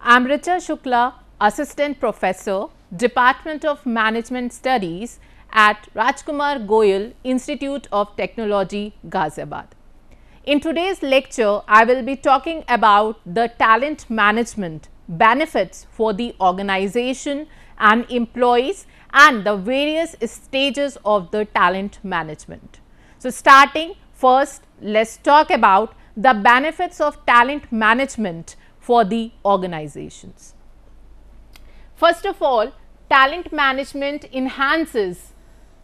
I am Richa Shukla, Assistant Professor, Department of Management Studies at Rajkumar Goyal Institute of Technology, Ghaziabad. In today's lecture, I will be talking about the talent management benefits for the organization and employees and the various stages of the talent management. So, starting first, let's talk about the benefits of talent management for the organizations. First of all, talent management enhances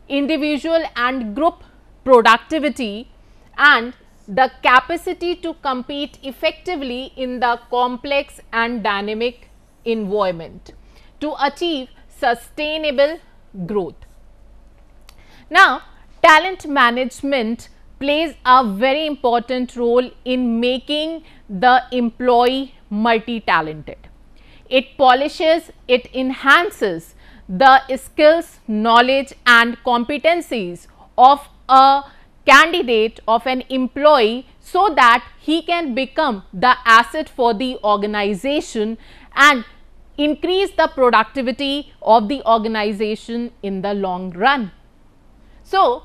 individual and group productivity and the capacity to compete effectively in the complex and dynamic environment to achieve sustainable growth. Now, talent management plays a very important role in making the employee multi-talented. It polishes, it enhances the skills, knowledge and competencies of a candidate, of an employee, so that he can become the asset for the organization and increase the productivity of the organization in the long run. So,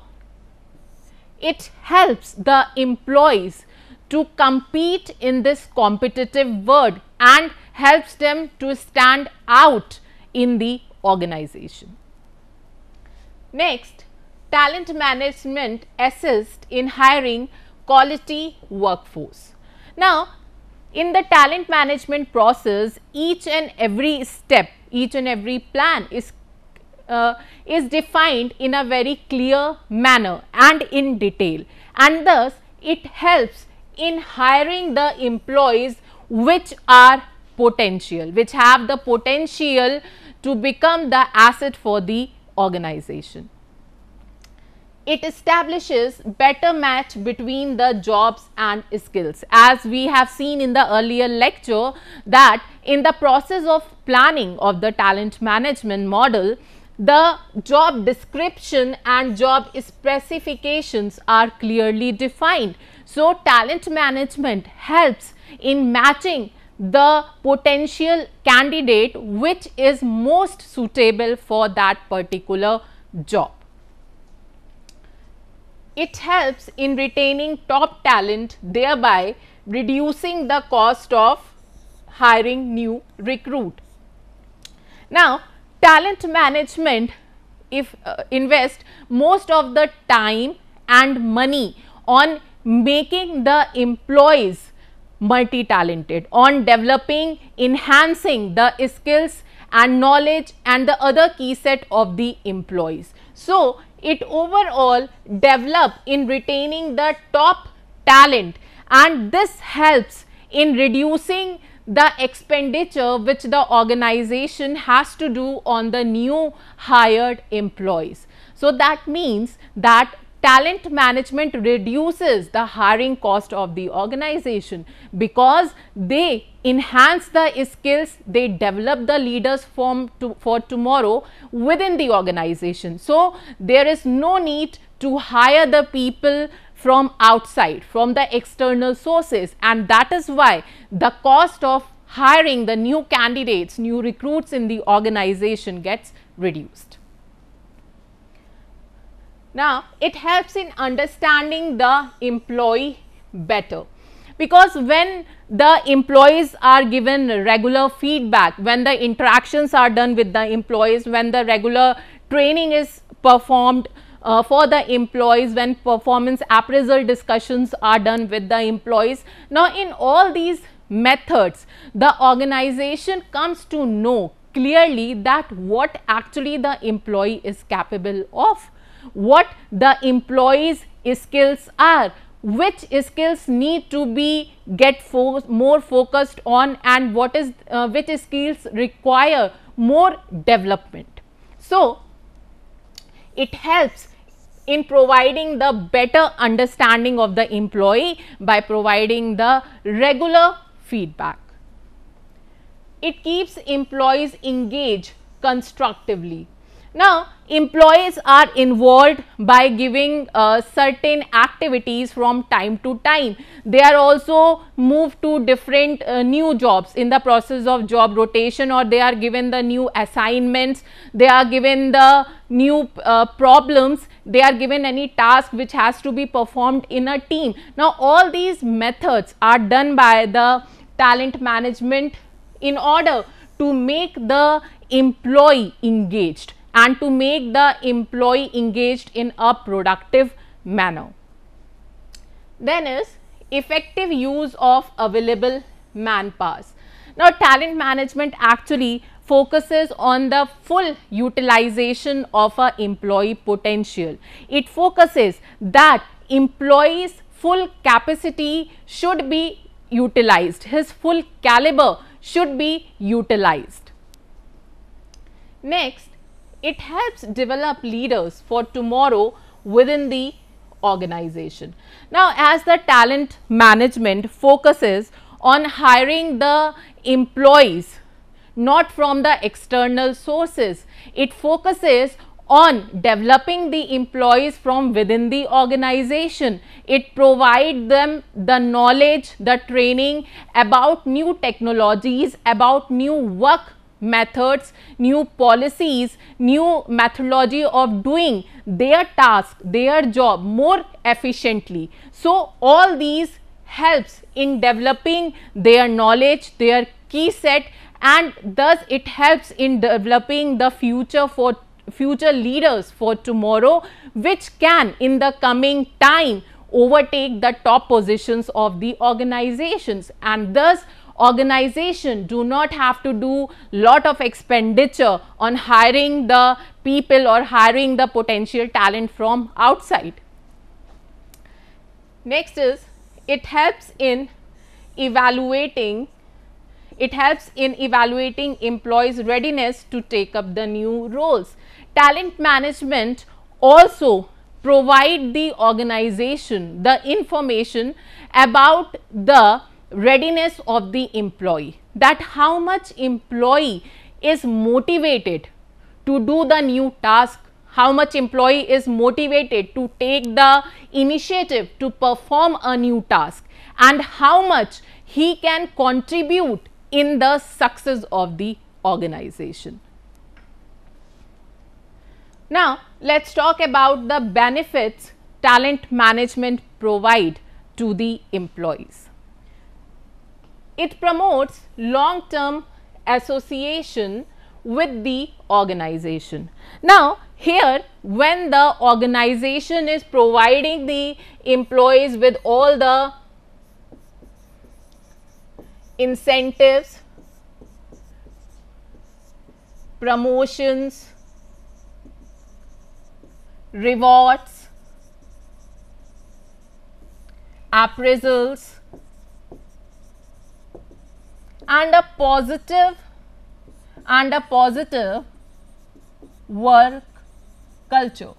it helps the employees to compete in this competitive world and helps them to stand out in the organization. Next, talent management assists in hiring quality workforce. Now, in the talent management process, each and every step, each and every plan is defined in a very clear manner and in detail, and thus it helps in hiring the employees which are potential, which have the potential to become the asset for the organization. It establishes better match between the jobs and skills, as we have seen in the earlier lecture that in the process of planning of the talent management model, the job description and job specifications are clearly defined. So, talent management helps in matching the potential candidate which is most suitable for that particular job. It helps in retaining top talent, thereby reducing the cost of hiring new recruit. Now, talent management invest most of the time and money on making the employees multi-talented, on developing, enhancing the skills and knowledge and the other key set of the employees. So, it overall develop in retaining the top talent, and this helps in reducing the expenditure which the organization has to do on the new hired employees. So, that means that talent management reduces the hiring cost of the organization because they enhance the skills, they develop the leaders for tomorrow within the organization. So, there is no need to hire the people from outside, from the external sources, and that is why the cost of hiring the new candidates, new recruits in the organization gets reduced. Now, it helps in understanding the employee better, because when the employees are given regular feedback, when the interactions are done with the employees, when the regular training is performed for the employees, when performance appraisal discussions are done with the employees. Now, in all these methods, the organization comes to know clearly that what actually the employee is capable of, what the employee's skills are, which skills need to be more focused on, and what is which skills require more development. So, it helps in providing the better understanding of the employee by providing the regular feedback. It keeps employees engaged constructively. Now, employees are involved by giving certain activities from time to time. They are also moved to different new jobs in the process of job rotation, or they are given the new assignments, they are given the new problems, they are given any task which has to be performed in a team. Now, all these methods are done by the talent management in order to make the employee engaged and to make the employee engaged in a productive manner. Then is effective use of available manpowers. Now, talent management actually focuses on the full utilization of a employee potential. It focuses that employee's full capacity should be utilized, his full caliber should be utilized. Next, it helps develop leaders for tomorrow within the organization. Now, as the talent management focuses on hiring the employees not from the external sources, it focuses on developing the employees from within the organization. It provides them the knowledge, the training about new technologies, about new work methods, new policies, new methodology of doing their task, their job more efficiently. So, all these helps in developing their knowledge, their key set, and thus it helps in developing the future leaders for tomorrow, which can in the coming time overtake the top positions of the organizations, and thus organization do not have to do lot of expenditure on hiring the people or hiring the potential talent from outside. Next is it helps in evaluating employees' readiness to take up the new roles. Talent management also provide the organization the information about the readiness of the employee, that how much employee is motivated to do the new task, how much employee is motivated to take the initiative to perform a new task, and how much he can contribute in the success of the organization. Now, let us talk about the benefits talent management provide to the employees. It promotes long-term association with the organization. Now, here when the organization is providing the employees with all the incentives, promotions, rewards, appraisals, and a positive work culture.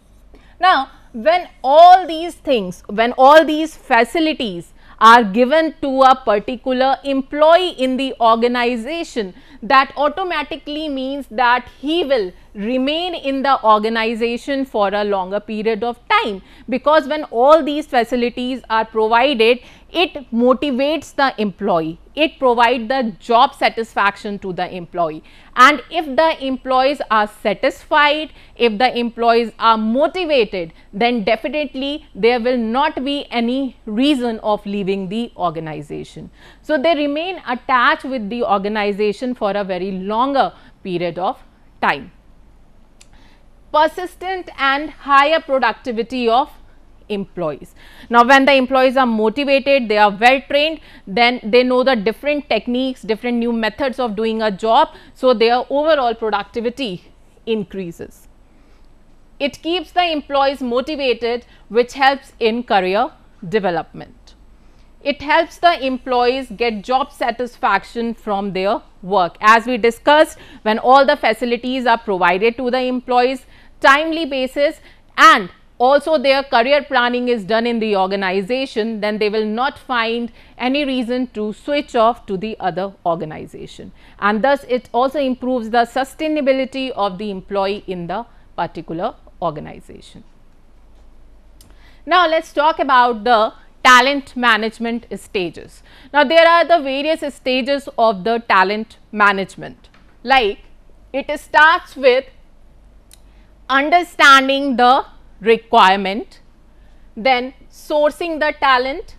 Now, when all these things, when all these facilities are given to a particular employee in the organization, that automatically means that he will remain in the organization for a longer period of time, because when all these facilities are provided, it motivates the employee, it provides the job satisfaction to the employee, and if the employees are satisfied, if the employees are motivated, then definitely there will not be any reason of leaving the organization. So, they remain attached with the organization for a very longer period of time. Persistent and higher productivity of employees. Now, when the employees are motivated, they are well trained, then they know the different techniques, different new methods of doing a job, so their overall productivity increases. It keeps the employees motivated, which helps in career development. It helps the employees get job satisfaction from their work. As we discussed, when all the facilities are provided to the employees timely basis, and also their career planning is done in the organization, then they will not find any reason to switch off to the other organization, and thus it also improves the sustainability of the employee in the particular organization. Now, let us talk about the talent management stages. Now, there are the various stages of the talent management, like it starts with understanding the requirement, then sourcing the talent,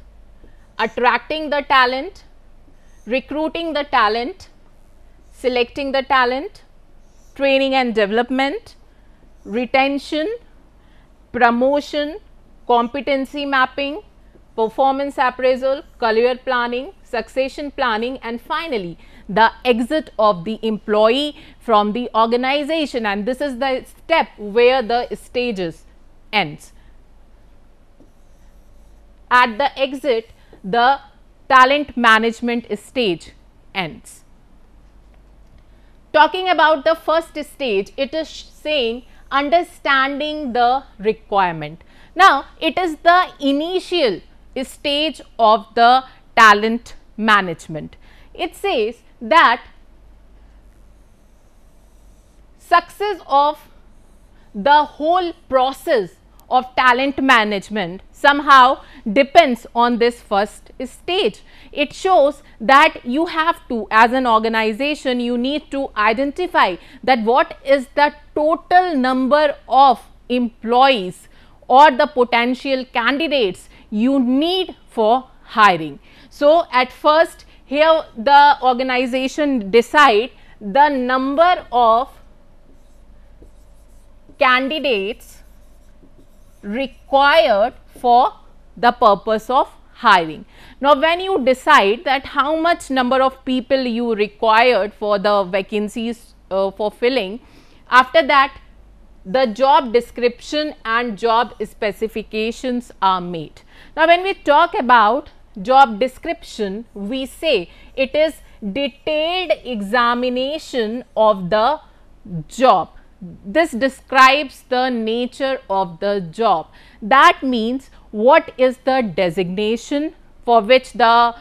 attracting the talent, recruiting the talent, selecting the talent, training and development, retention, promotion, competency mapping, performance appraisal, career planning, succession planning, and finally, the exit of the employee from the organization, and this is the step where the stages ends. At the exit, the talent management stage ends. Talking about the first stage, it is saying understanding the requirement. Now, it is the initial stage of the talent management. It says that success of the whole process of talent management somehow depends on this first stage. It shows that you have to, as an organization, you need to identify that what is the total number of employees or the potential candidates you need for hiring. So, at first here the organization decide the number of candidates required for the purpose of hiring. Now, when you decide that how much number of people you required for the vacancies for filling, after that the job description and job specifications are made. Now, when we talk about job description, we say it is detailed examination of the job. This describes the nature of the job. That means what is the designation for which the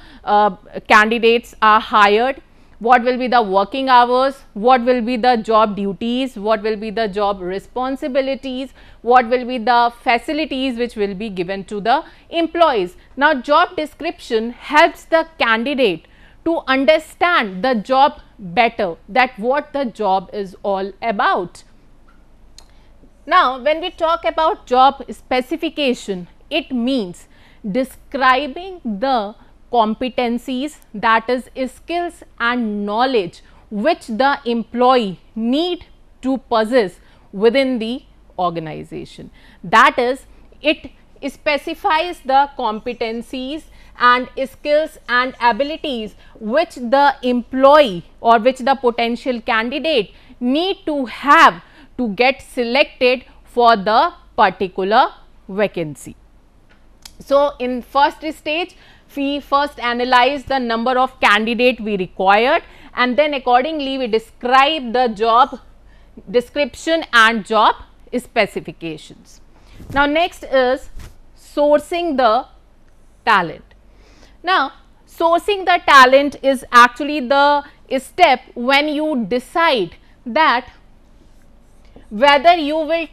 candidates are hired, what will be the working hours, what will be the job duties, what will be the job responsibilities, what will be the facilities which will be given to the employees. Now, job description helps the candidate to understand the job better, that what the job is all about. Now, when we talk about job specification, it means describing the competencies, that is skills and knowledge which the employee need to possess within the organization. That is, it specifies the competencies and skills and abilities which the employee or which the potential candidate need to have to get selected for the particular vacancy. So, in first stage, we first analyze the number of candidate we required, and then accordingly we describe the job description and job specifications. Now, next is sourcing the talent. Now, sourcing the talent is actually the step when you decide that whether you will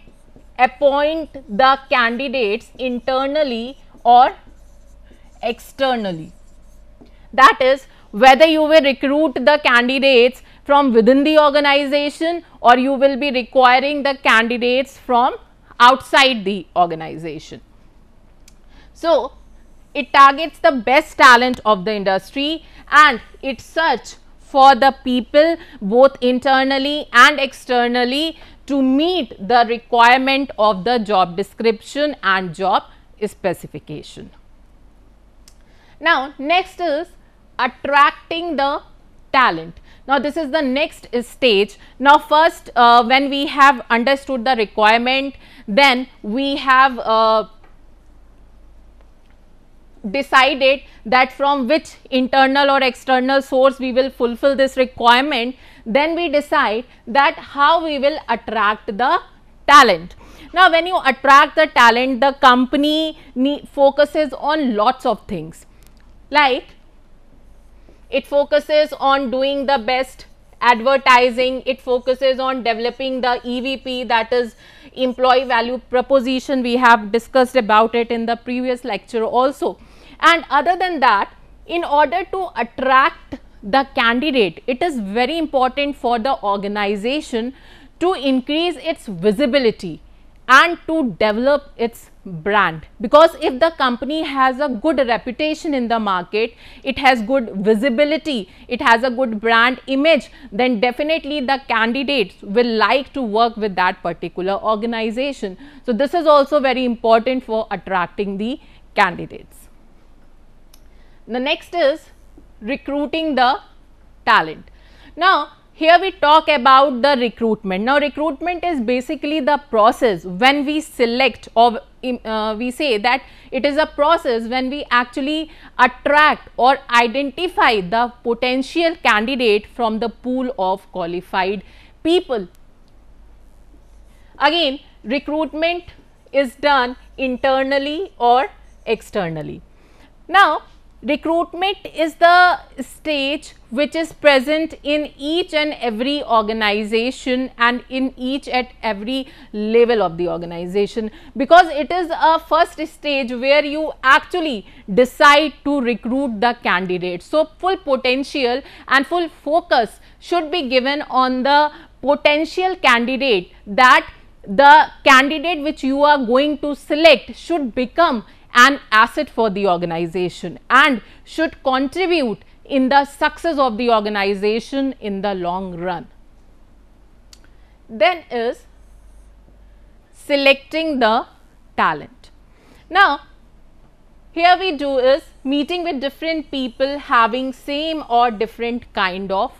appoint the candidates internally or externally. That is, whether you will recruit the candidates from within the organization or you will be requiring the candidates from outside the organization. So, it targets the best talent of the industry and it search for the people both internally and externally to meet the requirement of the job description and job specification. Now, next is attracting the talent. Now, this is the next stage. Now, first when we have understood the requirement, then we have decided that from which internal or external source we will fulfill this requirement, then we decide that how we will attract the talent. Now, when you attract the talent, the company focuses on lots of things, like it focuses on doing the best advertising, it focuses on developing the EVP, that is employee value proposition. We have discussed about it in the previous lecture also. And other than that, in order to attract the candidate, it is very important for the organization to increase its visibility and to develop its brand, because if the company has a good reputation in the market, it has good visibility, it has a good brand image, then definitely the candidates will like to work with that particular organization. So, this is also very important for attracting the candidates. The next is recruiting the talent. Now, here we talk about the recruitment. Now, recruitment is basically the process when we select, or we say that it is a process when we actually attract or identify the potential candidate from the pool of qualified people. Again, recruitment is done internally or externally. Now, recruitment is the stage which is present in each and every organization and in each and every level of the organization, because it is a first stage where you actually decide to recruit the candidate. So, full potential and full focus should be given on the potential candidate, that the candidate which you are going to select should become an asset for the organization and should contribute in the success of the organization in the long run. Then is selecting the talent. Now, here we do is meeting with different people having same or different kind of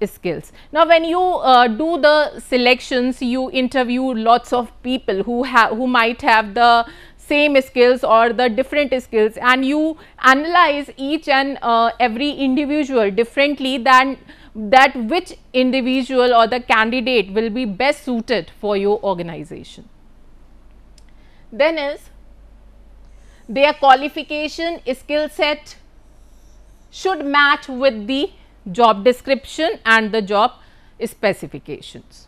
skills. Now, when you do the selections, you interview lots of people who might have the same skills or the different skills, and you analyze each and every individual differently than that which individual or the candidate will be best suited for your organization. Then is their qualification, skill set should match with the job description and the job specifications.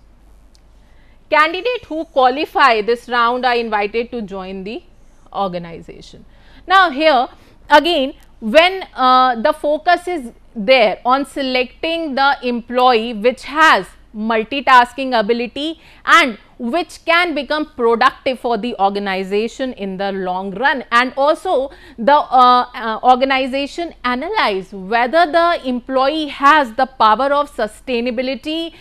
Candidates who qualify this round are invited to join the organization. Now, here again, when the focus is there on selecting the employee which has multitasking ability and which can become productive for the organization in the long run, and also the organization analyze whether the employee has the power of sustainability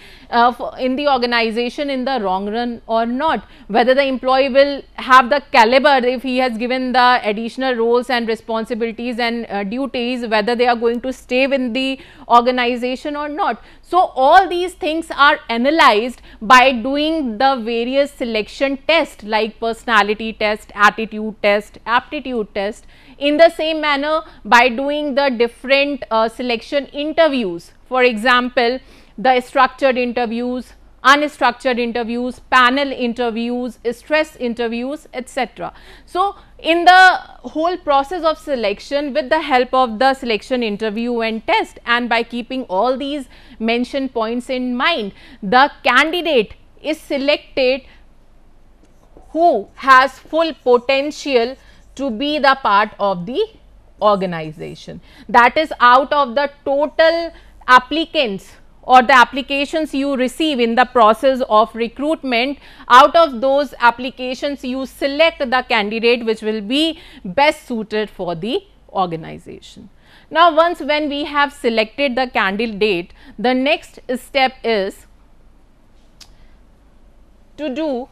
in the organization in the long run or not, whether the employee will have the caliber if he has given the additional roles and responsibilities and duties, whether they are going to stay with the organization or not. So, all these things are analyzed by doing the various selection tests like personality test, attitude test, aptitude test. In the same manner, by doing the different selection interviews, for example, the structured interviews, unstructured interviews, panel interviews, stress interviews, etc. So, in the whole process of selection, with the help of the selection interview and test, and by keeping all these mentioned points in mind, the candidate is selected who has full potential to be the part of the organization. That is, out of the total applicants or the applications you receive in the process of recruitment, out of those applications you select the candidate which will be best suited for the organization. Now, once when we have selected the candidate, the next step is to do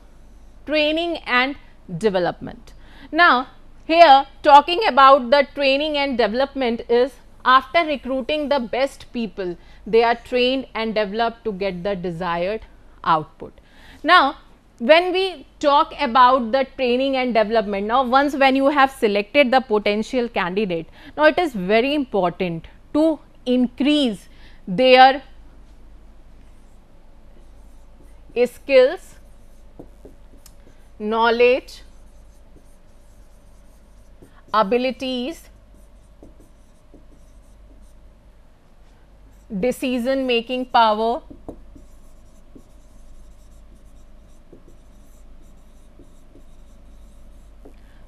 training and development. Now, here talking about the training and development is, after recruiting the best people, they are trained and developed to get the desired output. Now, when we talk about the training and development, now once when you have selected the potential candidate, now it is very important to increase their skills, knowledge, abilities, decision making power,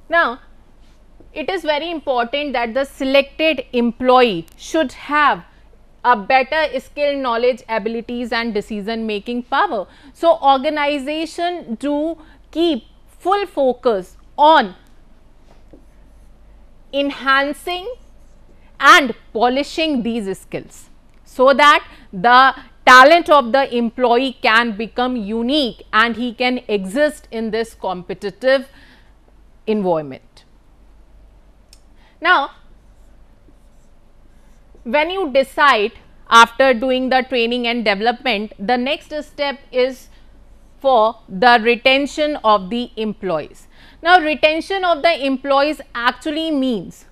now it is very important that the selected employee should have a better skill, knowledge, abilities and decision making power. So, organization do keep full focus on enhancing and polishing these skills, so that the talent of the employee can become unique and he can exist in this competitive environment. Now, when you decide after doing the training and development, the next step is for the retention of the employees. Now, retention of the employees actually means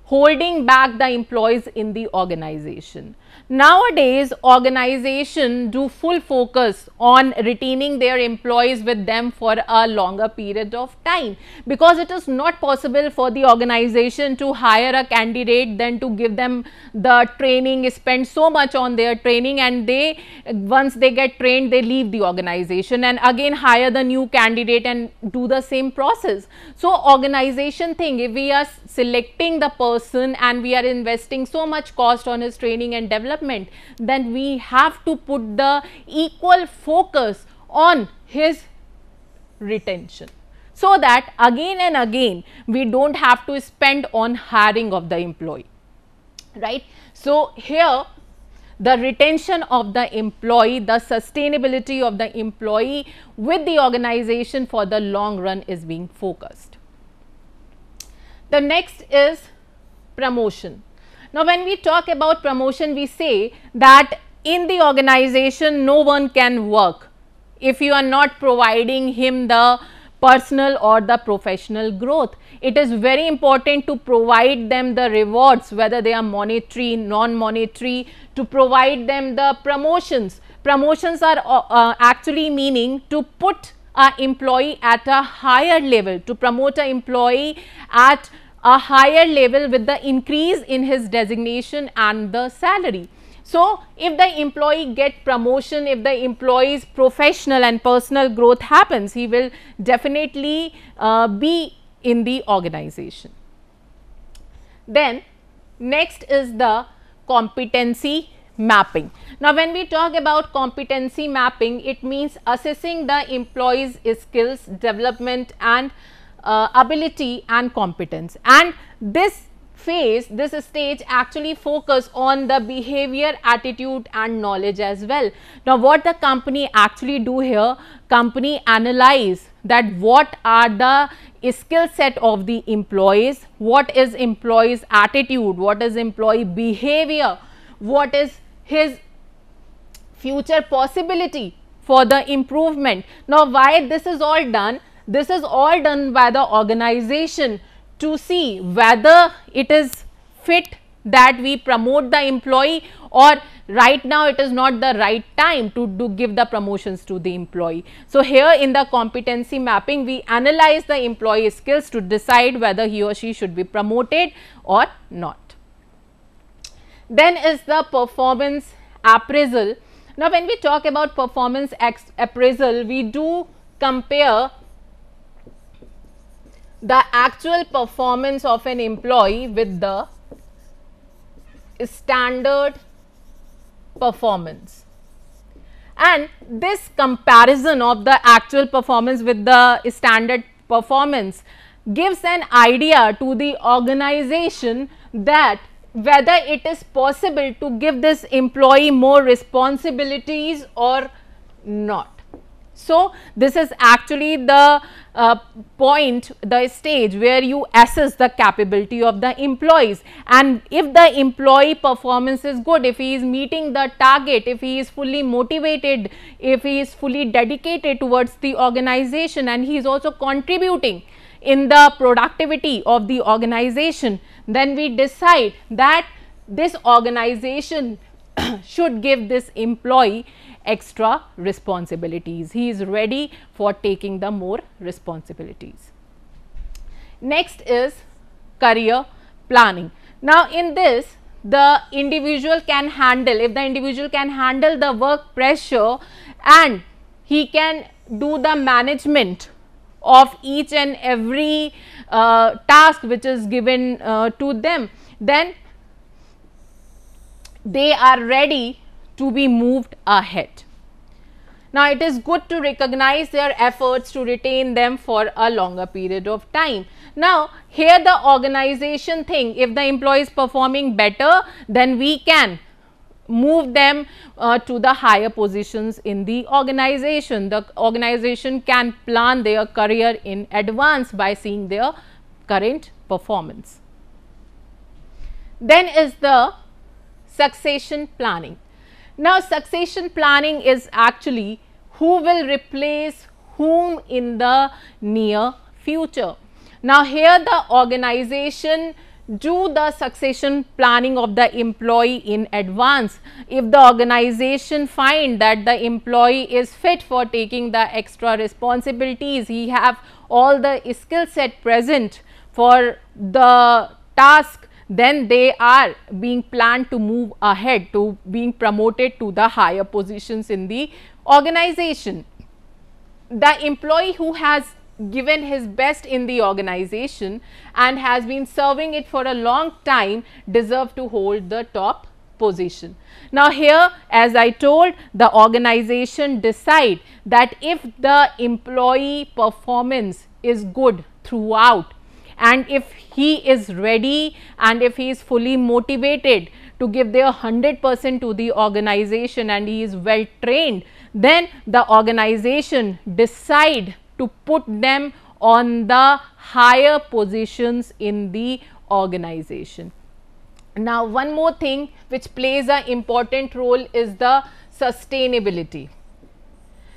holding back the employees in the organization. Nowadays, organization do full focus on retaining their employees with them for a longer period of time, because it is not possible for the organization to hire a candidate, then to give them the training, spend so much on their training, and they, once they get trained, they leave the organization and again hire the new candidate and do the same process. So, organization think, if we are selecting the person and we are investing so much cost on his training and development, then we have to put the equal focus on his retention, so that again and again we don't have to spend on hiring of the employee, right. So, here the retention of the employee, the sustainability of the employee with the organization for the long run is being focused. The next is promotion. Now, when we talk about promotion, we say that in the organization no one can work if you are not providing him the personal or the professional growth. It is very important to provide them the rewards, whether they are monetary, non-monetary, to provide them the promotions. Promotions are actually meaning to put an employee at a higher level, to promote an employee at a higher level with the increase in his designation and the salary. So, if the employee get promotion, if the employee's professional and personal growth happens, he will definitely be in the organization. Then next is the competency mapping. Now, when we talk about competency mapping, it means assessing the employee's skills, development and ability and competence, and this phase, this stage actually focus on the behavior, attitude and knowledge as well. Now, what the company actually do here, company analyze that what are the skill set of the employees, what is employee's attitude, what is employee behavior, what is his future possibility for the improvement. Now, why this is all done? This is all done by the organization to see whether it is fit that we promote the employee, or right now it is not the right time to give the promotions to the employee. So, here in the competency mapping, we analyze the employee skills to decide whether he or she should be promoted or not. Then is the performance appraisal. Now, when we talk about performance appraisal, we do compare the actual performance of an employee with the standard performance, and this comparison of the actual performance with the standard performance gives an idea to the organization that whether it is possible to give this employee more responsibilities or not. So, this is actually the point, the stage where you assess the capability of the employees, and if the employee performance is good, if he is meeting the target, if he is fully motivated, if he is fully dedicated towards the organization and he is also contributing in the productivity of the organization, then we decide that this organization should give this employee extra responsibilities. He is ready for taking the more responsibilities. Next is career planning. Now, in this the individual can handle, if the individual can handle the work pressure and he can do the management of each and every task which is given to them, then they are ready to be moved ahead. Now, it is good to recognize their efforts to retain them for a longer period of time. Now, here the organization thing, if the employee is performing better, then we can move them to the higher positions in the organization. The organization can plan their career in advance by seeing their current performance. Then is the succession planning. Now, succession planning is actually who will replace whom in the near future. Now, here the organization do the succession planning of the employee in advance. If the organization find that the employee is fit for taking the extra responsibilities, he have all the skill set present for the task, then they are being planned to move ahead to being promoted to the higher positions in the organization. The employee who has given his best in the organization and has been serving it for a long time deserve to hold the top position. Now, here as I told, the organization decide that if the employee performance is good throughout, and if he is ready and if he is fully motivated to give their 100% to the organization and he is well trained, then the organization decide to put them on the higher positions in the organization. Now, one more thing which plays an important role is the sustainability.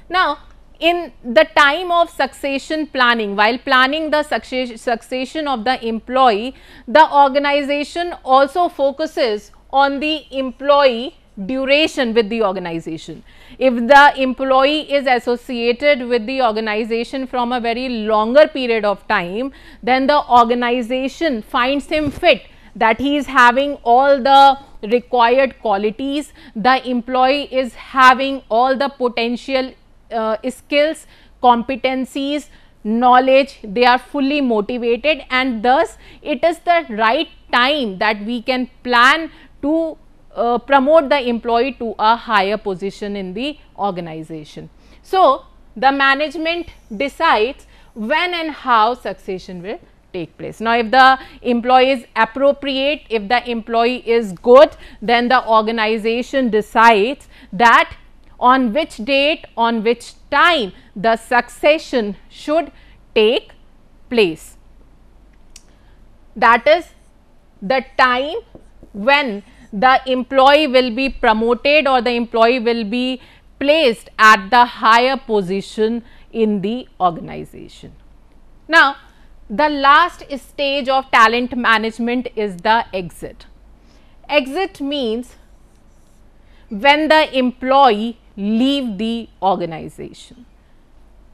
Now, in the time of succession planning, while planning the succession of the employee, the organization also focuses on the employee duration with the organization. If the employee is associated with the organization from a very longer period of time, then the organization finds him fit, that he is having all the required qualities, the employee is having all the potential skills, competencies, knowledge, they are fully motivated, and thus it is the right time that we can plan to promote the employee to a higher position in the organization. So, the management decides when and how succession will take place. Now, if the employee is appropriate, if the employee is good, then the organization decides that on which date, on which time the succession should take place. That is the time when the employee will be promoted or the employee will be placed at the higher position in the organization. Now, the last stage of talent management is the exit. Exit means when the employee leave the organization.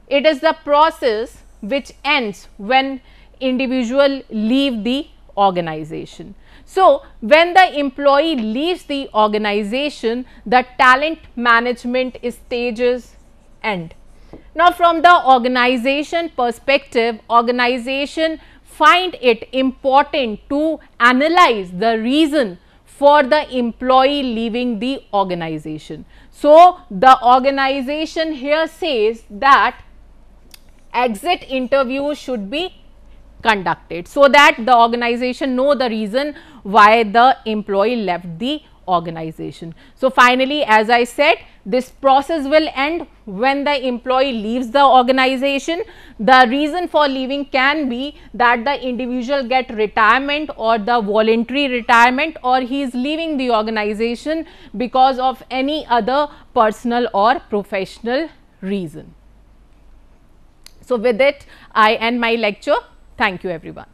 It is the process which ends when individual leave the organization. So, when the employee leaves the organization, the talent management stages end. Now, from the organization perspective, organization find it important to analyze the reason for the employee leaving the organization. So, the organization here says that exit interview should be conducted so that the organization know the reason why the employee left the organization. So, finally, as I said, this process will end when the employee leaves the organization. The reason for leaving can be that the individual get retirement or the voluntary retirement, or he is leaving the organization because of any other personal or professional reason. So, with it I end my lecture. Thank you everyone.